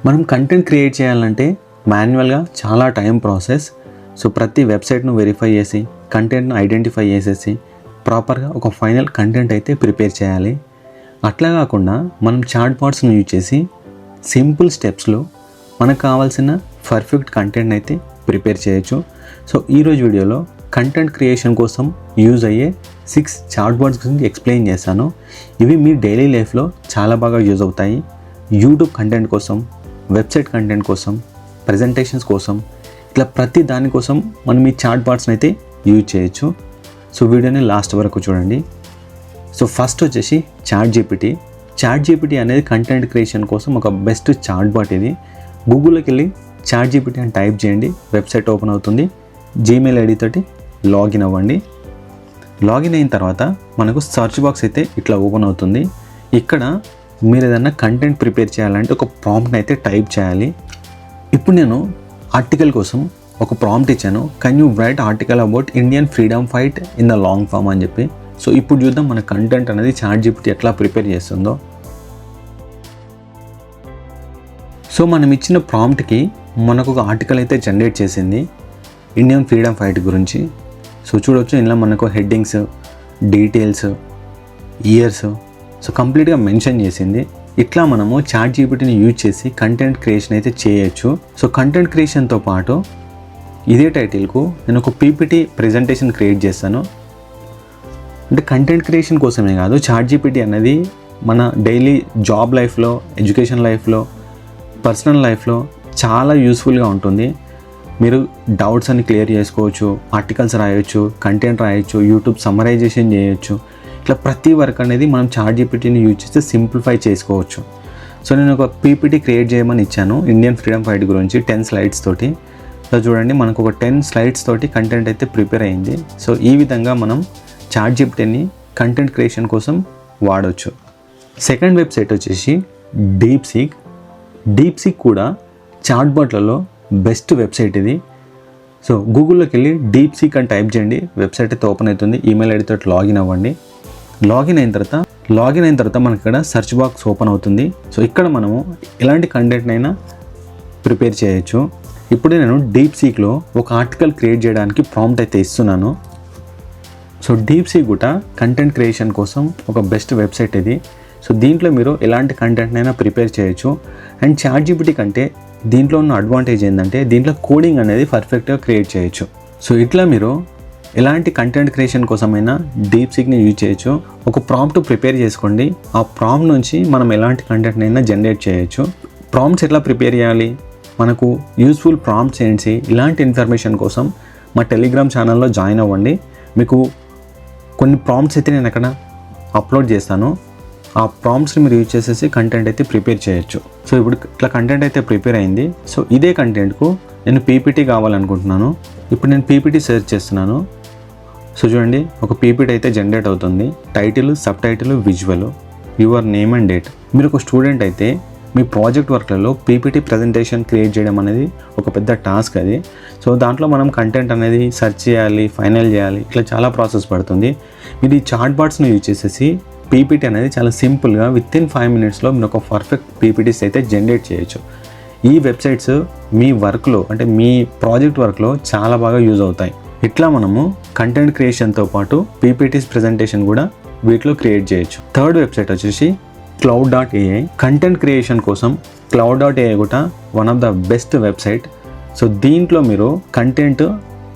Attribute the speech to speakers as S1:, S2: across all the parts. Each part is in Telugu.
S1: మనం కంటెంట్ క్రియేట్ చేయాలంటే మాన్యువల్గా చాలా టైం ప్రాసెస్. సో ప్రతి వెబ్సైట్ను వెరిఫై చేసి కంటెంట్ను ఐడెంటిఫై చేసేసి ప్రాపర్గా ఒక ఫైనల్ కంటెంట్ అయితే ప్రిపేర్ చేయాలి. అట్లా కాకుండా మనం చాట్ బాట్స్ను యూజ్ చేసి సింపుల్ స్టెప్స్లో మనకు కావాల్సిన పర్ఫెక్ట్ కంటెంట్ అయితే ప్రిపేర్ చేయొచ్చు. సో ఈరోజు వీడియోలో కంటెంట్ క్రియేషన్ కోసం యూజ్ అయ్యే 6 చాట్ బాట్స్ గురించి ఎక్స్ప్లెయిన్ చేశాను. ఇవి మీ డైలీ లైఫ్లో చాలా బాగా యూజ్ అవుతాయి. యూట్యూబ్ కంటెంట్ కోసం, వెబ్సైట్ కంటెంట్ కోసం, ప్రజెంటేషన్స్ కోసం, ఇట్లా ప్రతి దానికోసం మనం ఈ చాట్ బాట్స్ని అయితే యూజ్ చేయొచ్చు. సో వీడియోని లాస్ట్ వరకు చూడండి. సో ఫస్ట్ వచ్చేసి చాట్ జీపీటీ అనేది కంటెంట్ క్రియేషన్ కోసం ఒక బెస్ట్ చాట్ బాట్. ఇది గూగుల్లోకి వెళ్ళి చాట్ జీపీటీ అని టైప్ చేయండి, వెబ్సైట్ ఓపెన్ అవుతుంది. జీమెయిల్ ఐడి తోటి లాగిన్ అవ్వండి. లాగిన్ అయిన తర్వాత మనకు సర్చ్ బాక్స్ అయితే ఇట్లా ఓపెన్ అవుతుంది. ఇక్కడ మీరు ఏదైనా కంటెంట్ ప్రిపేర్ చేయాలంటే ఒక ప్రాంప్ట్ని అయితే టైప్ చేయాలి. ఇప్పుడు నేను ఆర్టికల్ కోసం ఒక ప్రాంప్ట్ ఇచ్చాను, can you write article about Indian freedom fight in the long form అని చెప్పి. సో ఇప్పుడు చూద్దాం మన కంటెంట్ అనేది చాట్ జీపీటీ ఎట్లా ప్రిపేర్ చేస్తుందో. సో మనం ఇచ్చిన ప్రాంప్ట్కి మనకు ఒక ఆర్టికల్ అయితే జనరేట్ చేసింది ఇండియన్ ఫ్రీడమ్ ఫైట్ గురించి. సో చూడవచ్చు, ఇందులో మనకు హెడ్డింగ్స్, డీటెయిల్స్, ఇయర్స్ సో కంప్లీట్గా మెన్షన్ చేసింది. ఇట్లా మనము చాట్ జీపీటీని యూజ్ చేసి కంటెంట్ క్రియేషన్ అయితే చేయొచ్చు. సో కంటెంట్ క్రియేషన్తో పాటు ఇదే టైటిల్కు నేను ఒక పీపీటీ ప్రెజెంటేషన్ క్రియేట్ చేస్తాను. అంటే కంటెంట్ క్రియేషన్ కోసమే కాదు, చాట్ జీపీటీ అనేది మన డైలీ జాబ్ లైఫ్లో, ఎడ్యుకేషన్ లైఫ్లో, పర్సనల్ లైఫ్లో చాలా యూస్ఫుల్గా ఉంటుంది. మీరు డౌట్స్ అన్ని క్లియర్ చేసుకోవచ్చు, ఆర్టికల్స్ రాయొచ్చు, కంటెంట్ రాయొచ్చు, యూట్యూబ్ సమ్మరైజేషన్ చేయొచ్చు. ఇట్లా ప్రతి వర్క్ అనేది మనం చాట్ జీపీటీని యూజ్ చేస్తే సింప్లిఫై చేసుకోవచ్చు. సో నేను ఒక పీపీటీ క్రియేట్ చేయమని ఇచ్చాను ఇండియన్ ఫ్రీడమ్ ఫైట్ గురించి 10 స్లైడ్స్ తోటి. సో చూడండి, మనకు ఒక 10 స్లైడ్స్ తోటి కంటెంట్ అయితే ప్రిపేర్ అయింది. సో ఈ విధంగా మనం చాట్ జీపీటీని కంటెంట్ క్రియేషన్ కోసం వాడవచ్చు. సెకండ్ వెబ్సైట్ వచ్చేసి డీప్సీక్ కూడా చాట్ బాట్లలో బెస్ట్ వెబ్సైట్ ఇది. సో గూగుల్లోకి వెళ్ళి డీప్సీక్ అని టైప్ చేయండి, వెబ్సైట్ అయితే ఓపెన్ అవుతుంది. ఈమెయిల్ ఐడి తోటి లాగిన్ అవ్వండి. లాగిన్ అయిన తర్వాత మనకి ఇక్కడ సెర్చ్ బాక్స్ ఓపెన్ అవుతుంది. సో ఇక్కడ మనము ఎలాంటి కంటెంట్ అయినా ప్రిపేర్ చేయొచ్చు. ఇప్పుడు నేను డీప్సీక్లో ఒక ఆర్టికల్ క్రియేట్ చేయడానికి ప్రాంప్ట్ అయితే ఇస్తున్నాను. సో డీప్సీక్ కూడా కంటెంట్ క్రియేషన్ కోసం ఒక బెస్ట్ వెబ్సైట్ ఇది. సో దీంట్లో మీరు ఎలాంటి కంటెంట్ అయినా ప్రిపేర్ చేయొచ్చు. అండ్ చాట్ జీపీటీ కంటే దీంట్లో ఉన్న అడ్వాంటేజ్ ఏంటంటే దీంట్లో కోడింగ్ అనేది పర్ఫెక్ట్గా క్రియేట్ చేయొచ్చు. సో ఇట్లా మీరు ఎలాంటి కంటెంట్ క్రియేషన్ కోసమైనా డీప్సీక్ని యూజ్ చేయొచ్చు. ఒక ప్రాంప్ట్ ప్రిపేర్ చేసుకోండి, ఆ ప్రాంప్ట్ నుంచి మనం ఎలాంటి కంటెంట్ని అయినా జనరేట్ చేయొచ్చు. ప్రాంప్ట్స్ ఎట్లా ప్రిపేర్ చేయాలి, మనకు యూస్ఫుల్ ప్రాంప్ట్స్ ఏంటి, ఇలాంటి ఇన్ఫర్మేషన్ కోసం మా టెలిగ్రామ్ ఛానల్లో జాయిన్ అవ్వండి. మీకు కొన్ని ప్రాంప్ట్స్ అయితే నేను అక్కడ అప్లోడ్ చేస్తాను. ఆ ప్రాంప్ట్స్ని మీరు యూజ్ చేసేసి కంటెంట్ అయితే ప్రిపేర్ చేయొచ్చు. సో ఇప్పుడు ఇట్లా కంటెంట్ అయితే ప్రిపేర్ అయింది. సో ఇదే కంటెంట్కు నేను పీపీటీ కావాలనుకుంటున్నాను. ఇప్పుడు నేను పీపీటీ సెర్చ్ చేస్తున్నాను. సో చూడండి, ఒక పీపీటీ అయితే జనరేట్ అవుతుంది. Title, sub title, visual, your name and date. మీరు ఒక స్టూడెంట్ అయితే మీ ప్రాజెక్ట్ వర్క్లలో పీపీటీ ప్రజెంటేషన్ క్రియేట్ చేయడం అనేది ఒక పెద్ద టాస్క్ అది. సో దాంట్లో మనం కంటెంట్ అనేది సెర్చ్ చేయాలి, ఫైనల్ చేయాలి, ఇట్లా చాలా ప్రాసెస్ పడుతుంది. మీరు ఈ చాట్ బాట్స్ని యూజ్ చేసేసి పీపీటీ అనేది చాలా సింపుల్గా వితిన్ 5 మినిట్స్లో మీరు ఒక పర్ఫెక్ట్ పీపీటీస్ అయితే జనరేట్ చేయొచ్చు. ఈ వెబ్సైట్స్ మీ వర్క్లో, అంటే మీ ప్రాజెక్ట్ వర్క్లో చాలా బాగా యూజ్ అవుతాయి. ఇట్లా మనము కంటెంట్ క్రియేషన్తో పాటు పీపీటీస్ ప్రెజెంటేషన్ కూడా వీటిలో క్రియేట్ చేయొచ్చు. థర్డ్ వెబ్సైట్ వచ్చేసి cloud.ai. కంటెంట్ క్రియేషన్ కోసం cloud.ai కూడా one of the best website. So దీంట్లో మీరు కంటెంట్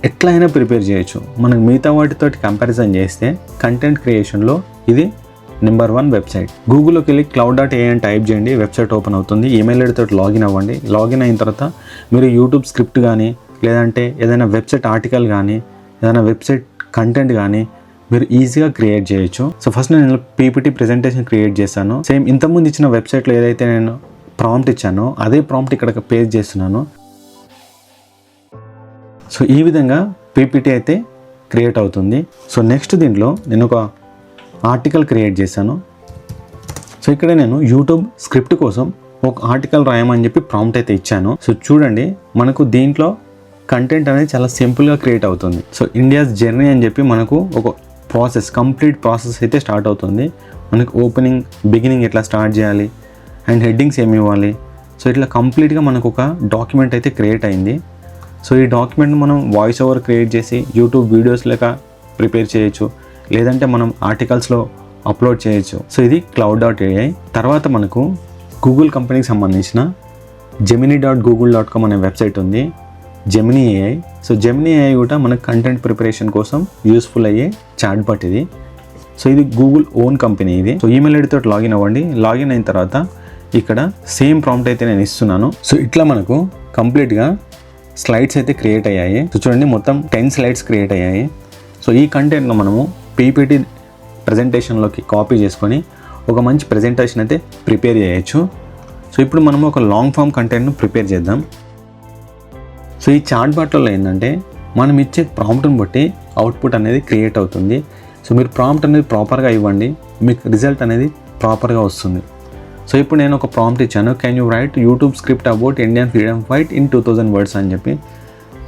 S1: ఎట్లా అయినా ప్రిపేర్ చేయొచ్చు. మనకు మిగతా వాటితో కంపారిజన్ చేస్తే కంటెంట్ క్రియేషన్లో ఇది నెంబర్ 1 వెబ్సైట్. గూగుల్లోకి వెళ్ళి cloud.ai అని టైప్ చేయండి, వెబ్సైట్ ఓపెన్ అవుతుంది. ఈమెయిల్ ఐడితో లాగిన్ అవ్వండి. లాగిన్ అయిన తర్వాత మీరు యూట్యూబ్ స్క్రిప్ట్ కానీ, లేదంటే ఏదైనా వెబ్సైట్ ఆర్టికల్ కానీ, ఏదైనా వెబ్సైట్ కంటెంట్ కానీ మీరు ఈజీగా క్రియేట్ చేయొచ్చు. సో ఫస్ట్ నేను పీపీటీ ప్రెజెంటేషన్ క్రియేట్ చేశాను. సేమ్ ఇంతకుముందు ఇచ్చిన వెబ్సైట్లో ఏదైతే నేను ప్రాంప్ట్ ఇచ్చానో అదే ప్రాంప్ట్ ఇక్కడ పేస్ట్ చేస్తున్నాను. సో ఈ విధంగా పీపీటీ అయితే క్రియేట్ అవుతుంది. సో నెక్స్ట్ దీంట్లో నేను ఒక ఆర్టికల్ క్రియేట్ చేశాను. సో ఇక్కడ నేను యూట్యూబ్ స్క్రిప్ట్ కోసం ఒక ఆర్టికల్ రాయమని చెప్పి ప్రాంప్ట్ అయితే ఇచ్చాను. సో చూడండి, మనకు దీంట్లో కంటెంట్ అనేది చాలా సింపుల్గా క్రియేట్ అవుతుంది. సో ఇండియాస్ జర్నీ అని చెప్పి మనకు ఒక కంప్లీట్ ప్రాసెస్ అయితే స్టార్ట్ అవుతుంది. మనకు బిగినింగ్ ఎట్లా స్టార్ట్ చేయాలి, అండ్ హెడ్డింగ్స్ ఏమి ఇవ్వాలి, సో ఇట్లా కంప్లీట్గా మనకు ఒక డాక్యుమెంట్ అయితే క్రియేట్ అయింది. సో ఈ డాక్యుమెంట్ మనం వాయిస్ ఓవర్ క్రియేట్ చేసి యూట్యూబ్ వీడియోస్ లెక్క ప్రిపేర్ చేయొచ్చు, లేదంటే మనం ఆర్టికల్స్లో అప్లోడ్ చేయొచ్చు. సో ఇది cloud.ai. తర్వాత మనకు గూగుల్ కంపెనీకి సంబంధించిన gemini.google.com అనే వెబ్సైట్ ఉంది, Gemini AI. So Gemini AI కూడా మనకు కంటెంట్ ప్రిపరేషన్ కోసం యూస్ఫుల్ అయ్యే చాట్బాట్ ఇది. సో ఇది గూగుల్ ఓన్ కంపెనీ ఇది. సో ఈమెయిల్ ఐడితో లాగిన్ అవ్వండి. లాగిన్ అయిన తర్వాత ఇక్కడ సేమ్ ప్రాంప్ట్ అయితే నేను ఇస్తున్నాను. సో ఇట్లా మనకు కంప్లీట్గా స్లైడ్స్ అయితే క్రియేట్ అయ్యాయి. సో చూడండి, మొత్తం 10 స్లైడ్స్ క్రియేట్ అయ్యాయి. సో ఈ కంటెంట్ను మనము పీపీటీ ప్రజెంటేషన్లోకి కాపీ చేసుకొని ఒక మంచి ప్రజెంటేషన్ అయితే ప్రిపేర్ చేయొచ్చు. సో ఇప్పుడు మనము ఒక లాంగ్ ఫామ్ కంటెంట్ను ప్రిపేర్ చేద్దాం. సో ఈ చాట్బాట్లలో ఏంటంటే మనం ఇచ్చే ప్రాంప్ట్ని బట్టి అవుట్పుట్ అనేది క్రియేట్ అవుతుంది. సో మీరు ప్రాంప్ట్ అనేది ప్రాపర్గా ఇవ్వండి, మీకు రిజల్ట్ అనేది ప్రాపర్గా వస్తుంది. సో ఇప్పుడు నేను ఒక ప్రాంప్ట్ ఇచ్చాను, can you right YouTube script about Indian freedom fight in 2000 words అని చెప్పి.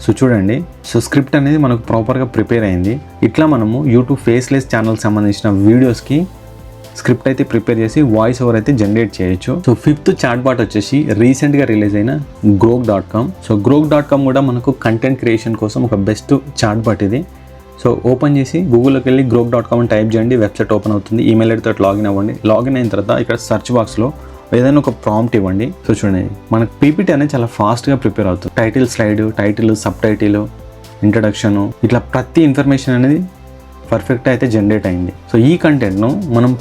S1: సో చూడండి, సో స్క్రిప్ట్ అనేది మనకు ప్రాపర్గా ప్రిపేర్ అయింది. ఇట్లా మనము యూట్యూబ్ ఫేస్లెస్ ఛానల్కి సంబంధించిన వీడియోస్కి స్క్రిప్ట్ అయితే ప్రిపేర్ చేసి వాయిస్ ఓవర్ అయితే జనరేట్ చేయొచ్చు. సో 5th చాట్బాట్ వచ్చేసి రీసెంట్గా రిలీజ్ అయిన grok.com. సో grok.com కూడా మనకు కంటెంట్ క్రియేషన్ కోసం ఒక బెస్ట్ చాట్బాట్ ఇది. సో ఓపెన్ చేసి గూగుల్లోకి వెళ్ళి grok.com అని టైప్ చేయండి, వెబ్సైట్ ఓపెన్ అవుతుంది. ఈమెయిల్ ఐడితో లాగిన్ అవ్వండి. లాగిన్ అయిన తర్వాత ఇక్కడ సెర్చ్ బాక్స్లో ఏదైనా ఒక ప్రాంప్ట్ ఇవ్వండి. సో చూడండి, మనకు పీపీటీ అనేది చాలా ఫాస్ట్గా ప్రిపేర్ అవుతుంది. Title slide, title, sub title, introduction, ఇట్లా ప్రతి ఇన్ఫర్మేషన్ అనేది పర్ఫెక్ట్ అయితే జనరేట్ అయింది. సో ఈ కంటెంట్ను మనం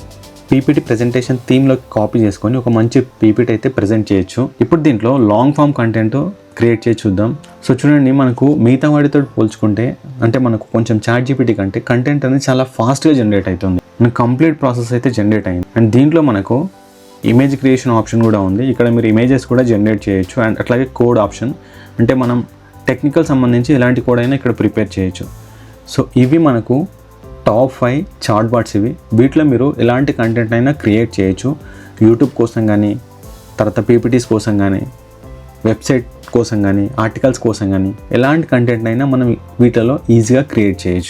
S1: పీపీటీ ప్రెజెంటేషన్ థీమ్లోకి కాపీ చేసుకొని ఒక మంచి పీపీటీ అయితే ప్రజెంట్ చేయొచ్చు. ఇప్పుడు దీంట్లో లాంగ్ ఫామ్ కంటెంట్ క్రియేట్ చేసి చూద్దాం. సో చూడండి, మనకు మిగతా వాటితో పోల్చుకుంటే అంటే మనకు కొంచెం ChatGPT కంటే కంటెంట్ అనేది చాలా ఫాస్ట్గా జనరేట్ అవుతుంది. మనకు కంప్లీట్ ప్రాసెస్ అయితే జనరేట్ అయింది. అండ్ దీంట్లో మనకు ఇమేజ్ క్రియేషన్ ఆప్షన్ కూడా ఉంది. ఇక్కడ మీరు ఇమేజెస్ కూడా జనరేట్ చేయొచ్చు. అండ్ అట్లాగే కోడ్ ఆప్షన్, అంటే మనం టెక్నికల్ సంబంధించి ఎలాంటి కోడ్ అయినా ఇక్కడ ప్రిపేర్ చేయొచ్చు. సో ఇవి మనకు టాప్ 5 చాట్బాట్స్ ఇవి. వీటిలో మీరు ఎలాంటి కంటెంట్ అయినా క్రియేట్ చేయొచ్చు. యూట్యూబ్ కోసం కానీ, తర్వాత పీపీటీస్ కోసం కానీ, వెబ్సైట్ కోసం కానీ, ఆర్టికల్స్ కోసం కానీ, ఎలాంటి కంటెంట్ అయినా మనం వీటిలో ఈజీగా క్రియేట్ చేయొచ్చు.